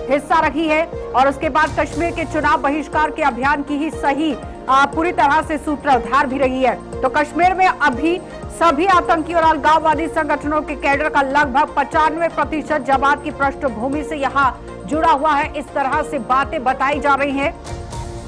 हिस्सा रही है और उसके बाद कश्मीर के चुनाव बहिष्कार के अभियान की ही सही पूरी तरह से सूत्रधार भी रही है। तो कश्मीर में अभी सभी आतंकी और अलगाववादी संगठनों के कैडर का लगभग 95% जमात की पृष्ठभूमि से यहाँ जुड़ा हुआ है। इस तरह से बातें बताई जा रही हैं।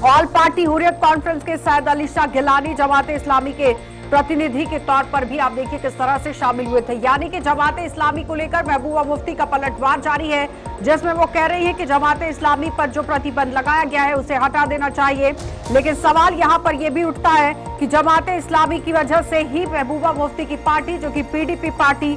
ऑल पार्टी हुर्रियत कॉन्फ्रेंस के सैयद अली शाह गिलानी जमात इस्लामी के प्रतिनिधि के तौर पर भी आप देखिए किस तरह से शामिल हुए थे। यानी कि जमात इस्लामी को लेकर महबूबा मुफ्ती का पलटवार जारी है, जिसमें वो कह रही है कि जमात इस्लामी पर जो प्रतिबंध लगाया गया है उसे हटा देना चाहिए। लेकिन सवाल यहाँ पर यह भी उठता है कि जमात इस्लामी की वजह से ही महबूबा मुफ्ती की पार्टी, जो कि पीडीपी पार्टी,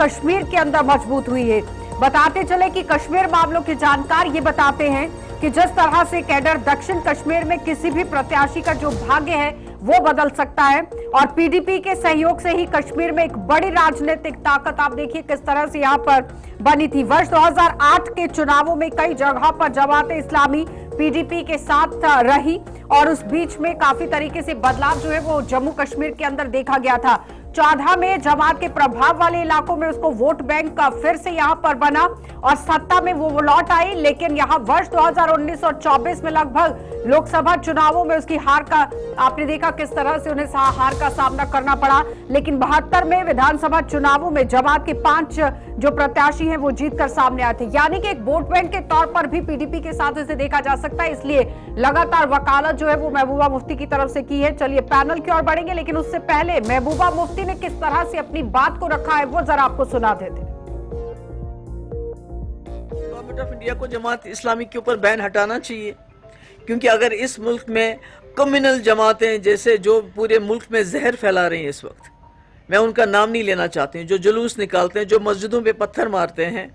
कश्मीर के अंदर मजबूत हुई है। बताते चले कि कश्मीर मामलों के जानकार ये बताते हैं कि जिस तरह से कैडर दक्षिण कश्मीर में किसी भी प्रत्याशी का जो भाग्य है वो बदल सकता है और पीडीपी के सहयोग से ही कश्मीर में एक बड़ी राजनीतिक ताकत आप देखिए किस तरह से यहाँ पर बनी थी। वर्ष 2008 के चुनावों में कई जगह पर जमात इस्लामी पीडीपी के साथ रही और उस बीच में काफी तरीके से बदलाव जो है वो जम्मू कश्मीर के अंदर देखा गया था। 14 में जमात के प्रभाव वाले इलाकों में उसको वोट बैंक का फिर से यहाँ पर बना और सत्ता में वो लौट आई। लेकिन यहाँ वर्ष 2019 और 24 में लगभग लोकसभा चुनावों में उसकी हार का आपने देखा किस तरह से उन्हें हार का सामना करना पड़ा। लेकिन 72 में विधानसभा चुनावों में जमात के 5 जो प्रत्याशी हैं वो जीतकर सामने आए थे। यानी कि एक वोट बैंक के तौर पर भी पीडीपी के साथ इसे देखा जा सकता है। इसलिए लगातार वकालत जो है वो महबूबा मुफ्ती की तरफ से की है। चलिए पैनल की ओर बढ़ेंगे, लेकिन उससे पहले महबूबा मुफ्ती ने किस तरह से अपनी बात को रखा है वो जरा आपको सुना देते हैं। गवर्नमेंट ऑफ इंडिया को जमात इस्लामी के ऊपर बैन हटाना चाहिए, क्योंकि अगर इस मुल्क में कम्युनल जमातें जैसे जो पूरे मुल्क में जहर फैला रही हैं इस वक्त, मैं उनका नाम नहीं लेना चाहती हूँ, जो जुलूस निकालते हैं, जो मस्जिदों पे पत्थर मारते हैं,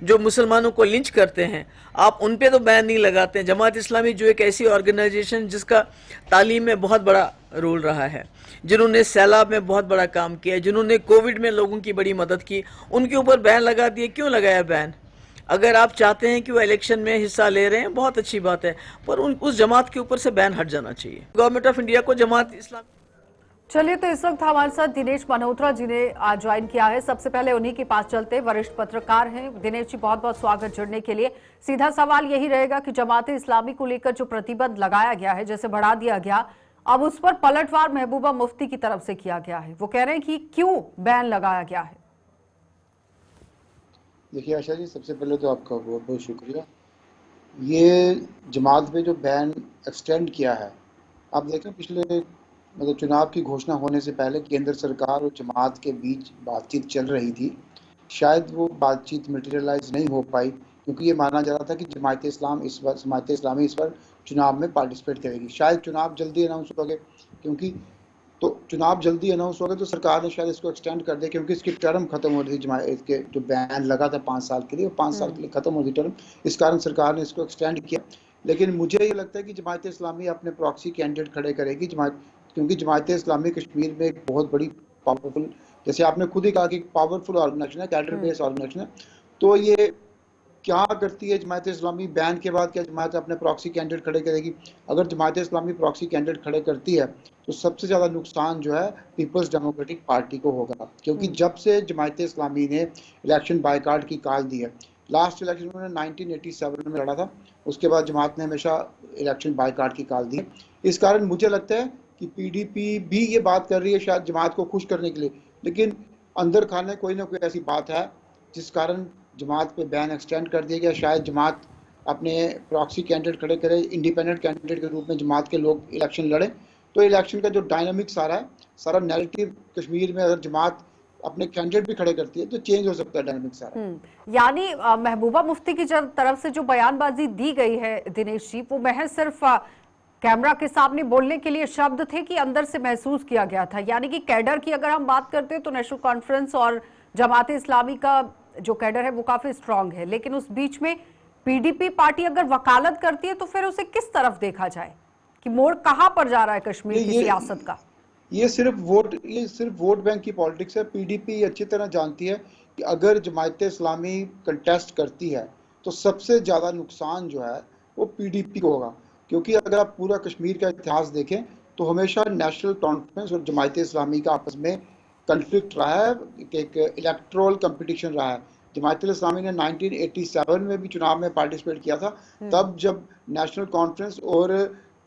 जो मुसलमानों को लिंच करते हैं, आप उन पे तो बैन नहीं लगाते हैं। जमात इस्लामी जो एक ऐसी ऑर्गेनाइजेशन जिसका तालीम में बहुत बड़ा रोल रहा है, जिन्होंने सैलाब में बहुत बड़ा काम किया, जिन्होंने कोविड में लोगों की बड़ी मदद की, उनके ऊपर बैन लगा दिए। क्यों लगाया बैन? अगर आप चाहते हैं कि वो इलेक्शन में हिस्सा ले रहे हैं, बहुत अच्छी बात है, पर उस जमात के ऊपर से बैन हट जाना चाहिए। गवर्नमेंट ऑफ इंडिया को जमात इस्लाम। चलिए, तो इस वक्त हमारे साथ दिनेश मल्होत्रा जी ने आज ज्वाइन किया है। सबसे पहले उन्हीं के पास चलते, वरिष्ठ पत्रकार हैं। दिनेश जी, बहुत बहुत स्वागत जुड़ने के लिए। सीधा सवाल यही रहेगा कि जमात इस्लामी को लेकर जो प्रतिबंध लगाया गया है, जैसे बढ़ा दिया गया, अब उस पर पलटवार महबूबा मुफ्ती की तरफ से किया गया है। वो कह रहे हैं कि क्यों बैन लगाया गया है। देखिए आशा जी, सबसे पहले तो आपका बहुत बहुत शुक्रिया। ये जमात पे जो बैन एक्सटेंड किया है, आप देखें पिछले मतलब चुनाव की घोषणा होने से पहले केंद्र सरकार और जमात के बीच बातचीत चल रही थी। शायद वो बातचीत मटेरियलाइज नहीं हो पाई, क्योंकि ये माना जा रहा था कि जमात इस्लामी इस बार चुनाव में पार्टिसिपेट करेगी। शायद चुनाव जल्दी अनाउंस हो गए, क्योंकि तो चुनाव जल्दी अनाउंस हो गए तो सरकार ने शायद इसको एक्सटेंड कर दिया, क्योंकि इसकी टर्म खत्म हो रही थी। इसके जो बैन लगा था 5 साल के लिए, 5 साल के लिए खत्म हो गई टर्म, इस कारण सरकार ने इसको एक्सटेंड किया। लेकिन मुझे ये लगता है कि जमात इस्लामी अपने प्रॉक्सी कैंडिडेट खड़े करेगी, क्योंकि जमात इस्लामी कश्मीर में एक बहुत बड़ी पावरफुल, जैसे आपने खुद ही कहा कि पावरफुल ऑर्गेनाइजेशन है, कैडर बेस्ड ऑर्गेनाइजेशन है। तो ये क्या करती है जमात इस्लामी बैन के बाद? क्या जमात अपने प्रॉक्सी कैंडिडेट खड़े करेगी? अगर जमात इस्लामी प्रॉक्सी कैंडिडेट खड़े करती है तो सबसे ज़्यादा नुकसान जो है पीपल्स डेमोक्रेटिक पार्टी को होगा, क्योंकि जब से जमात इस्लामी ने इलेक्शन बायकॉट की कॉल दी है, लास्ट इलेक्शन उन्होंने 1987 में लड़ा था, उसके बाद जमात ने हमेशा इलेक्शन बायकॉट की कॉल दी है। इस कारण मुझे लगता है कि पीडीपी भी ये बात कर रही है शायद जमात को खुश करने के लिए, लेकिन अंदर खाने कोई ना कोई ऐसी बात है जिस कारण जमात पे बैन एक्सटेंड कर दिया गया। शायद जमात अपने प्रॉक्सी कैंडिडेट खड़े करे, इंडिपेंडेंट कैंडिडेट के रूप में जमात के लोग इलेक्शन लड़े, तो इलेक्शन का जो डायनामिक सारा नैरेटिव कश्मीर में अगर जमात अपने कैंडिडेट भी खड़े करती है तो चेंज हो सकता है डायनामिक सारा। यानी महबूबा मुफ्ती की तरफ से जो बयानबाजी दी गई है दिनेश जी, वो महज सिर्फ कैमरा के सामने बोलने के लिए शब्द थे कि अंदर से महसूस किया गया था। यानी कि कैडर की अगर हम बात करते हैं तो नेशनल कॉन्फ्रेंस और जमात इस्लामी का जो कैडर है वो काफी स्ट्रांग है, लेकिन उस बीच में पीडीपी पार्टी अगर वकालत करती है तो फिर उसे किस तरफ देखा जाए कि मोड़ कहां पर जा रहा है कश्मीर की सियासत का? ये सिर्फ वोट बैंक की पॉलिटिक्स है। पीडीपी अच्छी तरह जानती है कि अगर जमात इस्लामी कंटेस्ट करती है तो सबसे ज़्यादा नुकसान जो है वो पीडीपी को होगा, क्योंकि अगर आप पूरा कश्मीर का इतिहास देखें तो हमेशा नेशनल कॉन्फ्रेंस और जमात इस्लामी का आपस में कन्फ्लिक्ट रहा है, एक इलेक्टोरल कंपटीशन रहा है। जमात इस्लामी ने 1987 में भी चुनाव में पार्टिसिपेट किया था, तब जब नेशनल कॉन्फ्रेंस और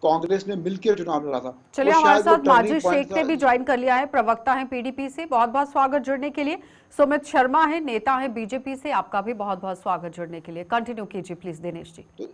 कांग्रेस ने मिलकर चुनाव लड़ा था। चलिए, वो हमारे शायद वो साथ टर्निंग माजिद पॉइंट शेख था। ने भी ज्वाइन कर लिया है, प्रवक्ता हैं पीडीपी से। बहुत बहुत स्वागत जुड़ने के लिए। सुमित शर्मा है, नेता है बीजेपी से, आपका भी बहुत बहुत स्वागत जुड़ने के लिए। कंटिन्यू कीजिए प्लीज दिनेश जी। तो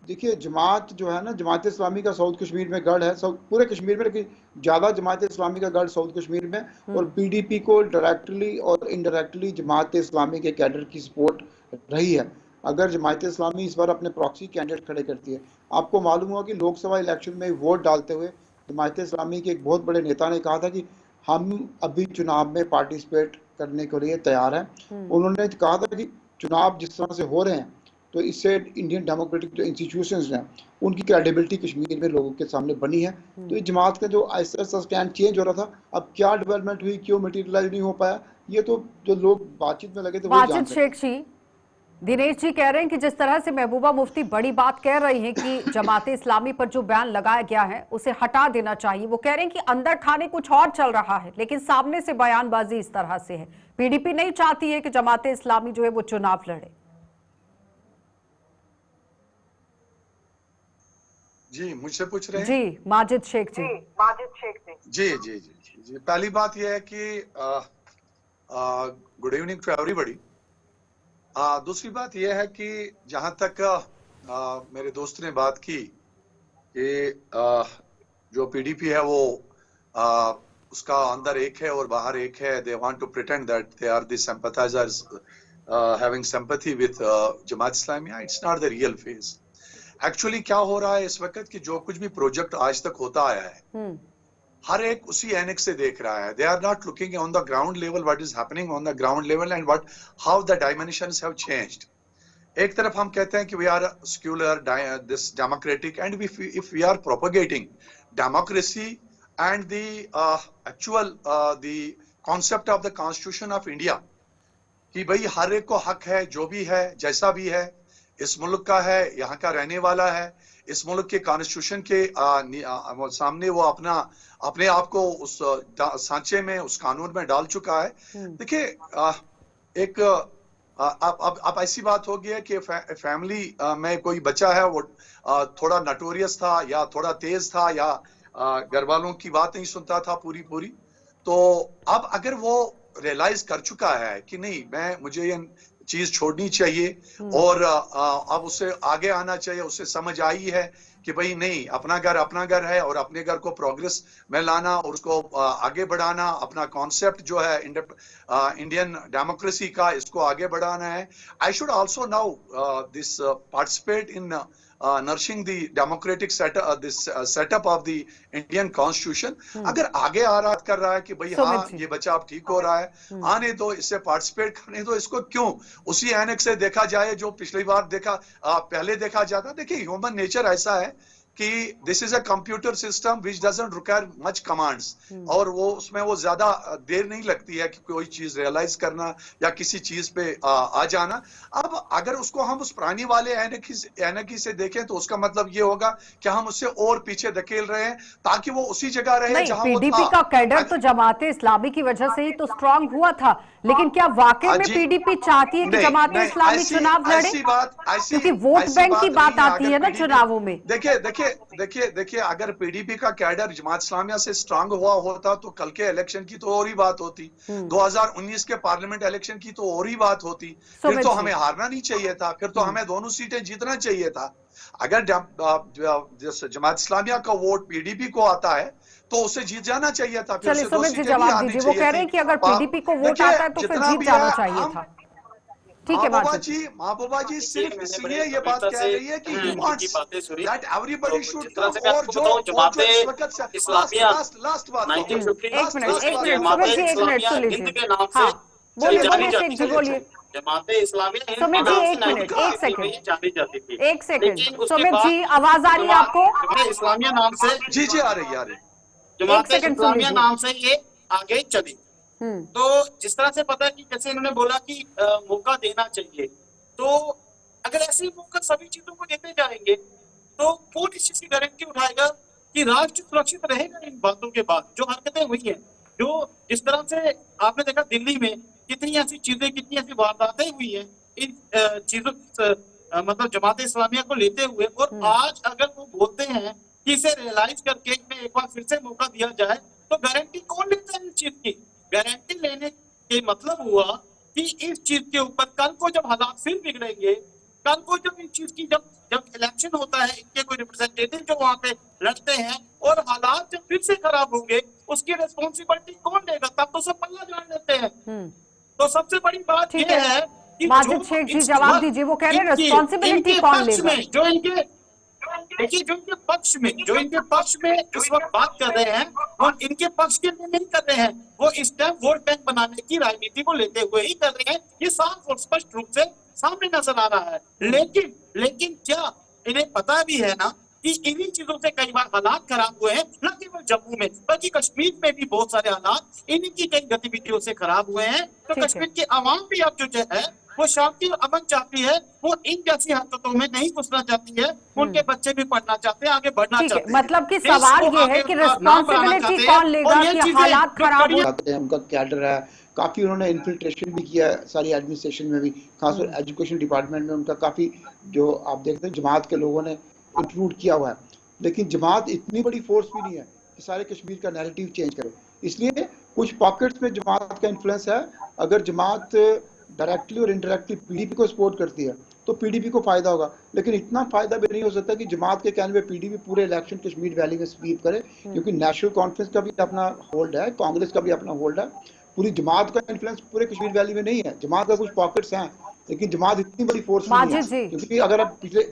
देखिए, जमात जो है ना, जमात इस्लामी का साउथ कश्मीर में गढ़ है, पूरे कश्मीर में, लेकिन ज़्यादा जमात इस्लामी का गढ़ साउथ कश्मीर में। और पीडीपी को डायरेक्टली और इनडायरेक्टली जमात इस्लामी के कैडर की सपोर्ट रही है। अगर जमात इस्लामी इस बार अपने प्रॉक्सी कैंडिडेट खड़े करती है, आपको मालूम हुआ कि लोकसभा इलेक्शन में वोट डालते हुए जमात इस्लामी के एक बहुत बड़े नेता ने कहा था कि हम अभी चुनाव में पार्टिसिपेट करने के लिए तैयार हैं। उन्होंने कहा था कि चुनाव जिस तरह से हो रहे हैं, तो इससे इंडियन डेमोक्रेटिक जो इंस्टीट्यूशंस हैं, उनकी क्रेडिबिलिटी कश्मीर में लोगों के सामने बनी है। तो ये जमात का जो ऐसा स्टैंड चेंज हो रहा था, अब क्या डेवलपमेंट हुई, क्यों मटेरियलाइज नहीं हो पाया, ये तो जो लोग बातचीत में लगे थे वो जान माजिद सकते शेख जी, दिनेश जी कह रहे हैं कि जिस तरह से महबूबा मुफ्ती बड़ी बात कह रही हैं कि जमाते इस्लामी पर जो बयान लगाया गया है उसे हटा देना चाहिए, वो कह रहे हैं कि अंदर खाने कुछ और चल रहा है, लेकिन सामने से बयानबाजी इस तरह से है। पीडीपी नहीं चाहती है कि जमाते इस्लामी जो है वो चुनाव लड़े। जी, मुझसे पूछ रहे हैं? जी माजिद शेख जी। जी जी जी जी जी। पहली बात यह है कि गुड इवनिंग टू एवरीबॉडी। दूसरी बात यह है कि जहां तक मेरे दोस्त ने बात की कि जो पीडीपी है वो उसका अंदर एक है और बाहर एक है। They want to pretend that they are the sympathisers having sympathy with Jamaat Islamia. It's not the real face. Actually क्या हो रहा है इस वक्त कि जो कुछ भी प्रोजेक्ट आज तक होता आया है, हर एक उसी एनेक्स से देख रहा है। They are not looking on the ground level what is happening on the ground level and what how the dimensions have changed. एक तरफ हम कहते हैं कि we are secular this democratic and if we are propagating democracy and the actual the concept of the constitution of India कि भाई हर एक को हक है, जो भी है, जैसा भी है, इस मुल्क का है, यहाँ का रहने वाला है, इस मुल्क के कॉन्स्टिट्यूशन के सामने वो अपने आप को उस सांचे में, उस कानून में डाल चुका है। देखिए, एक अब ऐसी बात हो गई है कि फैमिली में कोई बच्चा है, वो थोड़ा नटोरियस था या थोड़ा तेज था या घर वालों की बात नहीं सुनता था पूरी, तो अब अगर वो रियलाइज कर चुका है कि नहीं, मुझे ये चीज छोड़नी चाहिए और अब उसे आगे आना चाहिए, उसे समझ आई है कि भाई नहीं, अपना घर है और अपने घर को प्रोग्रेस में लाना और उसको आगे बढ़ाना, अपना कॉन्सेप्ट जो है इंडियन डेमोक्रेसी का, इसको आगे बढ़ाना है। I should also now this participate in nourishing the democratic setup of the Indian constitution. अगर आगे आ रहा कर रहा है कि भाई हाँ, ये बच्चा अब ठीक हो रहा है, आने दो, इससे पार्टिसिपेट करने दो, इसको क्यों उसी एनेक्स से देखा जाए जो पिछली बार पहले देखा जाता। देखिए, ह्यूमन नेचर ऐसा है कि this is a computer system which doesn't require much commands, और वो उसमें वो ज्यादा देर नहीं लगती है कि कोई चीज रियलाइज करना या किसी चीज पे आ जाना। अब अगर उसको हम उस पुरानी वाले एनकी से देखें तो उसका मतलब ये होगा कि हम उससे और पीछे धकेल रहे हैं ताकि वो उसी जगह रहे जहां वो था। पीडीपी का कैडर तो जमाते इस्लामी की वजह से ही तो स्ट्रांग हुआ था, लेकिन क्या वाकई में पीडीपी चाहती है कि जमाते इस्लामी चुनाव लड़े? क्योंकि वोट बैंक की बात आती है ना चुनावों में। देखिए, अगर पीडीपी का कैडर जमात इस्लामिया से स्ट्रांग हुआ होता तो कल के इलेक्शन की तो और ही बात होती, 2019 के पार्लियामेंट इलेक्शन की तो और ही बात होती। फिर तो हमें हारना नहीं चाहिए था, फिर तो हमें दोनों सीटें जीतना चाहिए था। अगर जमात इस्लामिया का वोट पीडीपी को आता है तो उसे जीत जाना चाहिए था। चलिए सुमित जी जवाब दीजिए। वो कह रहे हैं कि अगर पीडीपी को वोट आता है तो फिर जीत जाना चाहिए था। ठीक है महबूबा जी सिर्फ इसलिए ये बात कह रही है कि दैट एवरीबॉडी शुड कम, और जो इस वक्त लास्ट बात, एक मिनट बोलिए। जमाते इस्लामिया सुमित जी एक सेकंड सुमित जी, आवाज आ रही है आपको? इस्लामिया नाम से जी आ रही है। जमाते इस्लामिया नाम से ये आगे चली। तो जिस तरह से पता है कि जैसे इन्होंने बोला कि मौका देना चाहिए, तो अगर ऐसे मौका सभी चीजों को देते जाएंगे तो कौन इस चीज की गारंटी उठाएगा कि राष्ट्र सुरक्षित रहेगा इन बातों के बाद जो हरकतें हुई हैं। जो जिस तरह से आपने देखा दिल्ली में कितनी ऐसी चीजें, कितनी ऐसी वारदातें हुई है इन चीजों मतलब जमात इस्लामिया को लेते हुए। और आज अगर वो बोलते हैं कि इसे रियलाइज करके में एक बार फिर से मौका दिया जाए, तो गारंटी कौन लेता है इस चीज की? गारंटी लेने के मतलब हुआ कि इस चीज के ऊपर कल को जब हालात फिर बिगड़ेंगे, कल को जब इस चीज की जब इलेक्शन होता है, इनके कोई रिप्रेजेंटेटिव जो वहां पे लड़ते हैं और हालात जब फिर से खराब होंगे, उसकी रिस्पॉन्सिबिलिटी कौन लेगा? तब तो सब पल्ला झाड़ लेते हैं। तो सबसे बड़ी बात यह है कि माजिद शेख जी जवाब दीजिए, वो कह रहे हैं रिस्पॉन्सिबिलिटी कौन लेगा? जो इनके देखिए, जो इनके पक्ष में इस वक्त बात कर रहे हैं, और इनके पक्ष के लिए नहीं कर रहे हैं, वो इस टाइम वोट बैंक बनाने की राजनीति को लेते हुए ही कर रहे हैं। ये साफ और स्पष्ट रूप से सामने नजर आ रहा है। लेकिन क्या इन्हें पता भी है ना कि इन्हीं चीजों से कई बार हालात खराब हुए हैं, न केवल जम्मू में बल्कि कश्मीर में भी बहुत सारे हालात इन्हीं की कई गतिविधियों से खराब हुए हैं। तो कश्मीर की आवाम भी अब जो है वो शांति और अमन चाहती है, वो इन जैसी हरकतों में नहीं घुसना चाहती है। उनके बच्चे भी पढ़ना चाहते हैं, आगे बढ़ना चाहते हैं। मतलब कि सवाल ये है कि रिस्पॉन्सिबिलिटी कौन लेगा कि हालात खराब हो? उनका कैडर है, काफी उन्होंने इन्फिल्ट्रेशन भी किया है सारी एडमिनिस्ट्रेशन में भी, खासकर एजुकेशन डिपार्टमेंट में उनका काफी, जो आप देखते हैं जमात के लोगों ने इंक्लूड किया हुआ है। लेकिन जमात इतनी बड़ी फोर्स भी नहीं है कि सारे कश्मीर का नैरेटिव चेंज करे। इसलिए कुछ पॉकेट्स में जमात का इन्फ्लुएंस है। अगर जमात डायरेक्टली और इनडायरेक्टली पीडीपी को सपोर्ट करती है तो पीडीपी को फायदा होगा, लेकिन इतना फायदा भी नहीं हो सकता कि जमात के कहने पे पीडीपी पूरे इलेक्शन कश्मीर वैली में स्वीप करे, क्योंकि नेशनल कॉन्फ्रेंस का भी अपना होल्ड है, कांग्रेस का भी अपना होल्ड है। पूरी जमात का इन्फ्लुएंस पूरे कश्मीर वैली में नहीं है। जमात का कुछ पॉकेट्स हैं, लेकिन जमात इतनी बड़ी फोर्स नहीं है। क्योंकि अगर आप पिछले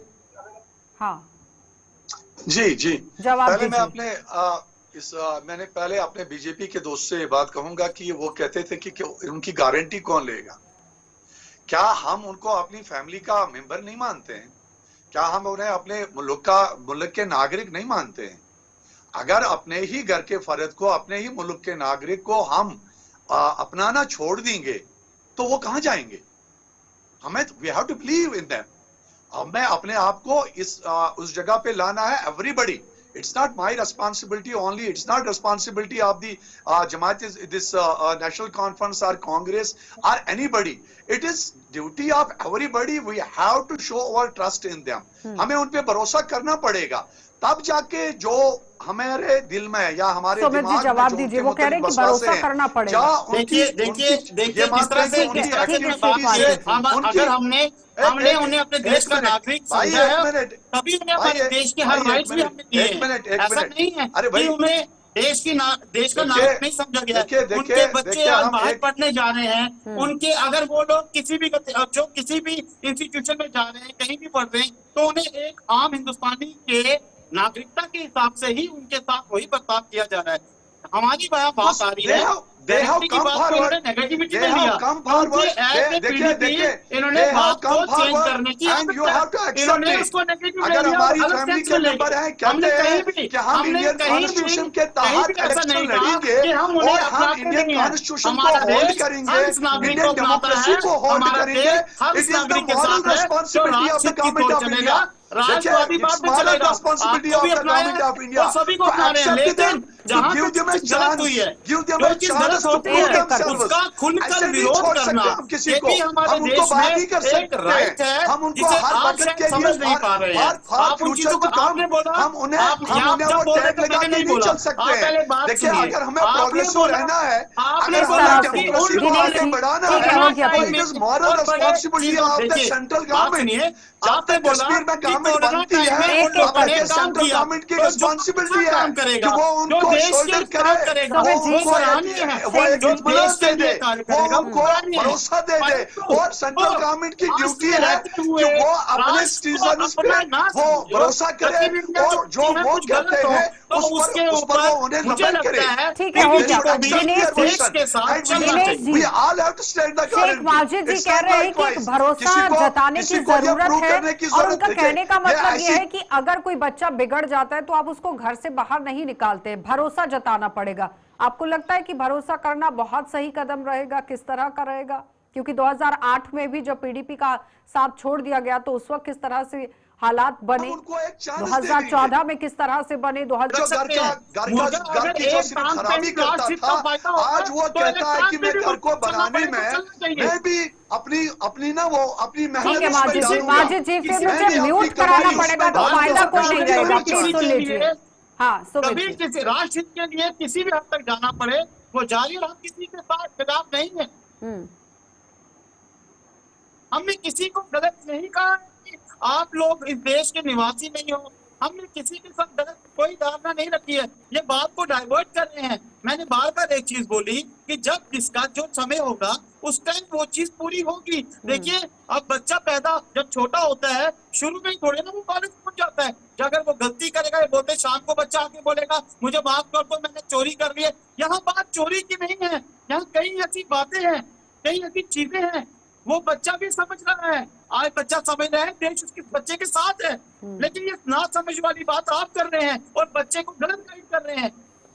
जी पहले मैं अपने मैंने पहले अपने बीजेपी के दोस्त से बात कहूंगा कि वो कहते थे कि उनकी गारंटी कौन लेगा। क्या हम उनको अपनी फैमिली का मेंबर नहीं मानते हैं? क्या हम उन्हें अपने मुल्क के नागरिक नहीं मानते हैं? अगर अपने ही घर के फर्द को, अपने ही मुल्क के नागरिक को हम अपनाना छोड़ देंगे तो वो कहां जाएंगे? हमें we have to believe in them. हमें अपने आप को उस जगह पे लाना है। Everybody, it's not my responsibility only, it's not responsibility of the Jamaat, this national conference or Congress or anybody. It is duty of everybody. We have to show our trust in them. हमें उन पे भरोसा करना पड़ेगा, तब जाके जो हमारे दिल में या हमारे दिमाग में जवाब दीजिए, वो कह रहे हैं कि भरोसा करना पड़ेगा। देखिए जिस तरह से अगर हमने उन्हें अपने देश का नागरिक समझा है, तभी उन्हें हमारे देश के हर राइट्स भी हमने दिए हैं। ऐसा नहीं है कि उन्हें देश का नागरिक नहीं समझा गया। उनके बच्चे आज बाहर पढ़ने जा रहे हैं, उनके अगर वो लोग किसी भी इंस्टीट्यूशन में जा रहे हैं, कहीं भी पढ़ रहे हैं, तो उन्हें एक आम हिंदुस्तानी के नागरिकता के हिसाब से ही उनके साथ वही बर्ताव किया जा रहा है। हमारी बात आ रही है, नेगेटिविटी में लिया, इन्होंने बात को चेंज करने की, इन्होंने उसको नेगेटिव ले लिया, अलग सेंस में ले लिया। हमने कहीं भी ऐसा नहीं कहा कि हम उन्हें अपनाते नहीं हैं। हमारा देश हर इस नागरिक को अपनाता है, हमारा देश हर इस नागरिक के साथ है, जो राष्ट्र की तौर चलेगा, राष्ट्रवादी बात में चलेगा। आपको भी अपनाया है, तो सभी को अपना रहे हैं, लेकिन जहाँ पे गलत हुई है, जो चीज गलत होती है उसका खुलकर विरोध करना, ये भी हमारे देश में एक राइट है, जिसे आप शायद समझ नहीं पा रहे हैं। आप उन चीजों को आपने बोला, आप यहाँ जब बोल रहे थे मैंने नहीं बोला, आप पहले बात सुनिए। आपने बोला कि उन्होंने बढ़ाना है, आपने बोला बनती है, तो अपने सेंट्रल गवर्नमेंट की रिस्पांसिबिलिटी है कि वो उनको शोल्डर करे, वो उनको वो एक इत्मीनान दे दे, वो उनको भरोसा दे दे। और सेंट्रल गवर्नमेंट की ड्यूटी है कि वो अपने सिटीजन्स पे वो भरोसा करे, और जो वो कहते हैं उस पर वो उन्हें लबैक करे। ठीक है, शेख माजिद जी कह रहे हैं कि भरोसा जताने की जरूरत है, और उनका कहने का मतलब ये है कि अगर कोई बच्चा बिगड़ जाता है तो आप उसको घर से बाहर नहीं निकालते, भरोसा जताना पड़ेगा। आपको लगता है कि भरोसा करना बहुत सही कदम रहेगा? किस तरह का रहेगा? क्योंकि 2008 में भी जब पीडीपी का साथ छोड़ दिया गया तो उस वक्त किस तरह से हालात बने, उनको एक चांस 2014 में किस तरह से बने, 2000 घर की जो सिर्फ खराबी करता था, आज वो कहता है कि मैं घर को बनाने में मैं भी अपनी ना वो अपनी मेहनत माजिद जी फिर मुझे म्यूट कराना पड़ेगा तो फायदा कोई नहीं रहेगा, प्लीज सुन लीजिए। हाँ, कभी किसी राष्ट्र के लिए किसी भी हद तक जाना पड़े वो जारी, और हम किसी के साथ खिलाफ नहीं है। हमने किसी को गलत नहीं कहा कि आप लोग इस देश के निवासी नहीं हो, हमने किसी के साथ गलत कोई धारणा नहीं रखी है। ये बात को डाइवर्ट कर रहे हैं। मैंने बार बार एक चीज बोली कि जब इसका जो समय होगा उस टाइम वो चीज पूरी होगी। देखिए, अब बच्चा पैदा जब छोटा होता है शुरू में ही थोड़े ना वो कॉलेज पहुंच जाता है। अगर वो गलती करेगा, ये बोलते शाम को बच्चा आके बोलेगा मुझे माफ कर दो मैंने चोरी कर ली है। यहाँ बात चोरी की नहीं है, यहाँ कई ऐसी बातें हैं, कई ऐसी चीजें हैं, वो बच्चा भी समझ रहा है। आज बच्चा समझ रहा है, देश उसके बच्चे के साथ है, लेकिन ये ना समझ वाली बात आप कर रहे हैं और बच्चे को गलत गाइड कर रहे हैं।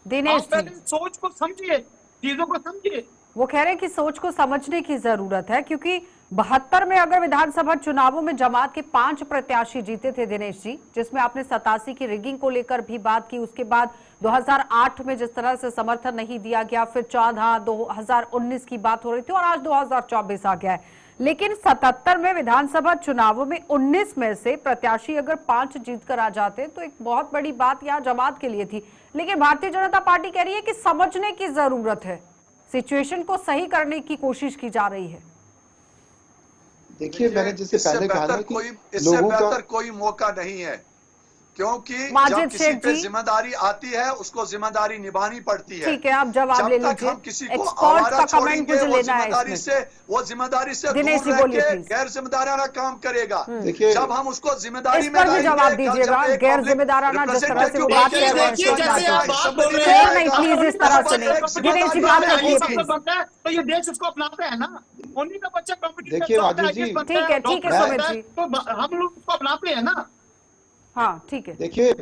दिनेश आप पहले सोच को समझिए, चीजों को समझिए। वो कह रहे हैं कि सोच को समझने की जरूरत है, क्योंकि 72 में अगर विधानसभा चुनावों में जमात के 5 प्रत्याशी जीते थे दिनेश जी, जिसमें आपने 87 की रिगिंग को लेकर भी बात की, उसके बाद 2008 में जिस तरह से समर्थन नहीं दिया गया, फिर 14 2019 की बात हो रही थी और आज 2024 आ गया है। लेकिन 77 में विधानसभा चुनावों में 19 में से प्रत्याशी अगर 5 जीत कर आ जाते तो एक बहुत बड़ी बात यहाँ जमात के लिए थी। लेकिन भारतीय जनता पार्टी कह रही है कि समझने की जरूरत है, सिचुएशन को सही करने की कोशिश की जा रही है। देखिए, मैंने जिससे पहले कहा ना कि इससे बेहतर कोई मौका नहीं है, क्योंकि जब किसी पे जिम्मेदारी आती है उसको जिम्मेदारी निभानी पड़ती है। ठीक है, आप जवाब ले लीजिए। हम किसी को आवारा छोड़ेंगे वो जिम्मेदारी से दूर रह के गैर जिम्मेदाराना काम करेगा। देखिए, जब हम उसको जिम्मेदारी में जवाब दीजिएगा, गैर जिम्मेदाराना जिस तरह से वो बात कर रहे हैं नहीं, प्लीज इस तरह से नहीं। दिनेश जी बात रखिए प्लीज। तो ये देश उसको अपनाते हैं ना, उन्हीं का बच्चा कॉम्पिटिशन। देखिए माजिद जी, ठीक है सुमित जी, तो हम लोग उसको अपनाते हैं ना। हाँ ठीक है। देखिए,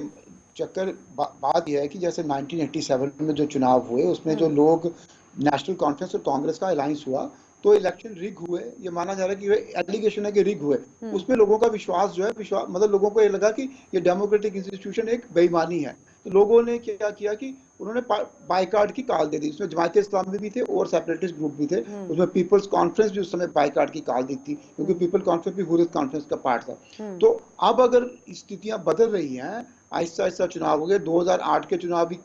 चक्कर बात यह है कि जैसे 1987 में जो चुनाव हुए उसमें जो लोग नेशनल कॉन्फ्रेंस और कांग्रेस का अलायंस हुआ तो इलेक्शन रिग हुए, ये माना जा रहा है कि एलिगेशन है कि रिग हुए। उसमें लोगों का विश्वास जो है, मतलब लोगों को ये लगा कि ये डेमोक्रेटिक इंस्टीट्यूशन एक बेईमानी है। तो लोगों ने क्या किया कि उन्होंने बाइकाट की कॉल दे दी। उसमें जमात इस्लामी भी थे और सेपरेटिस्ट ग्रुप भी थे। उसमें पीपल्स कॉन्फ्रेंस भी उस समय बाइकाट की कॉल दी थी, क्योंकि पीपल कॉन्फ्रेंस भी हुर्रियत कॉन्फ्रेंस का पार्ट था। तो अब अगर स्थितियां बदल रही हैं, आहिस्ता आहिस्ता चुनाव हो गए, 2008 के चुनाव भी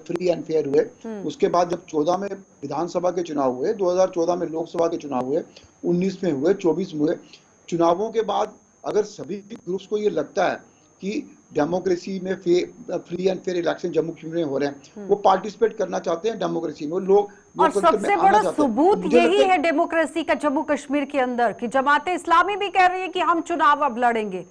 फ्री एंड फेयर हुए। उसके बाद जब 14 में विधानसभा के चुनाव हुए, 2014 में लोकसभा के चुनाव हुए, 19 में हुए, 24 में हुए। चुनावों के बाद अगर सभी ग्रुप्स को ये लगता है कि डेमोक्रेसी में free and fair election Jammu Kashmir में हो रहे हैं, वो पार्टिसिपेट करना चाहते हैं डेमोक्रेसी में, लोग और सबसे बड़ा सबूत यही है डेमोक्रेसी का जम्मू कश्मीर के अंदर कि जमात इस्लामी भी कह रही है कि हम चुनाव अब लड़ेंगे,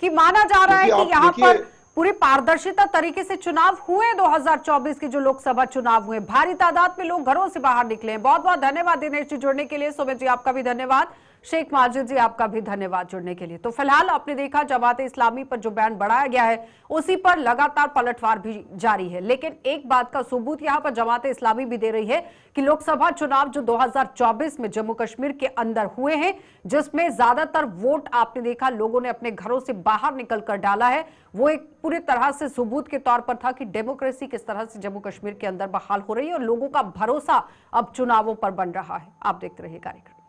कि माना जा रहा है कि यहाँ पर पूरी पारदर्शिता तरीके से चुनाव हुए। 2024 के जो लोकसभा चुनाव हुए, भारी तादाद में लोग घरों से बाहर निकले हैं। बहुत बहुत धन्यवाद दिनेश जी जुड़ने के लिए। सुमित जी आपका भी धन्यवाद। शेख माजिद जी आपका भी धन्यवाद जुड़ने के लिए। तो फिलहाल आपने देखा जमात इस्लामी पर जो बैन बढ़ाया गया है उसी पर लगातार पलटवार भी जारी है। लेकिन एक बात का सबूत यहां पर जमात इस्लामी भी दे रही है कि लोकसभा चुनाव जो 2024 में जम्मू कश्मीर के अंदर हुए हैं, जिसमें ज्यादातर वोट आपने देखा लोगों ने अपने घरों से बाहर निकलकर डाला है, वो एक पूरी तरह से सबूत के तौर पर था कि डेमोक्रेसी किस तरह से जम्मू कश्मीर के अंदर बहाल हो रही है और लोगों का भरोसा अब चुनावों पर बन रहा है। आप देखते रहिए कार्यक्रम।